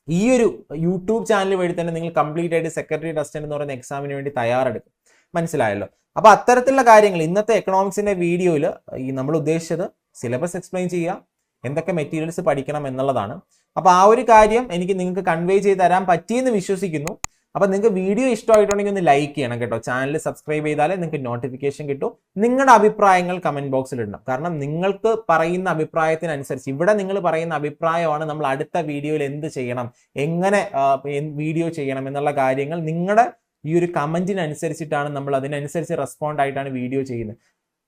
ഈ ഒരു യൂട്യൂബ് ചാനൽ വഴി തന്നെ നിങ്ങൾ കംപ്ലീറ്റ് ആയിട്ട് സെക്രട്ടറി അസിസ്റ്റന്റ് എന്ന് പറയുന്ന എക്സാമിന് വേണ്ടി തയ്യാറെടുക്കും. മനസ്സിലായല്ലോ. അപ്പൊ അത്തരത്തിലുള്ള കാര്യങ്ങൾ ഇന്നത്തെ എക്കണോമിക്സിന്റെ വീഡിയോയിൽ നമ്മൾ ഉദ്ദേശിച്ചത് സിലബസ് എക്സ്പ്ലെയിൻ ചെയ്യുക, എന്തൊക്കെ മെറ്റീരിയൽസ് പഠിക്കണം എന്നുള്ളതാണ്. അപ്പൊ ആ ഒരു കാര്യം എനിക്ക് നിങ്ങൾക്ക് കൺവേ ചെയ്ത് തരാൻ പറ്റിയെന്ന് വിശ്വസിക്കുന്നു. അപ്പൊ നിങ്ങൾക്ക് വീഡിയോ ഇഷ്ടമായിട്ടുണ്ടെങ്കിൽ ഒന്ന് ലൈക്ക് ചെയ്യണം കേട്ടോ. ചാനൽ സബ്സ്ക്രൈബ് ചെയ്താലേ നിങ്ങൾക്ക് നോട്ടിഫിക്കേഷൻ കിട്ടും. നിങ്ങളുടെ അഭിപ്രായങ്ങൾ കമന്റ് ബോക്സിൽ ഇടണം. കാരണം നിങ്ങൾക്ക് പറയുന്ന അഭിപ്രായത്തിനനുസരിച്ച്, ഇവിടെ നിങ്ങൾ പറയുന്ന അഭിപ്രായമാണ് നമ്മൾ അടുത്ത വീഡിയോയിൽ എന്ത് ചെയ്യണം, എങ്ങനെ വീഡിയോ ചെയ്യണം എന്നുള്ള കാര്യങ്ങൾ നിങ്ങളുടെ ഈ ഒരു കമന്റിനനുസരിച്ചിട്ടാണ് നമ്മൾ അതിനനുസരിച്ച് റെസ്പോണ്ട് ആയിട്ടാണ് വീഡിയോ ചെയ്യുന്നത്.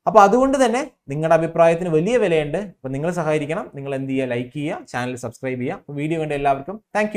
അപ്പൊ അതുകൊണ്ട് തന്നെ നിങ്ങളുടെ അഭിപ്രായത്തിന് വലിയ വിലയുണ്ട്. അപ്പൊ നിങ്ങൾ സഹകരിക്കണം. നിങ്ങൾ എന്ത് ചെയ്യുക, ലൈക്ക് ചെയ്യുക, ചാനൽ സബ്സ്ക്രൈബ് ചെയ്യുക. വീഡിയോ കണ്ട എല്ലാവർക്കും താങ്ക്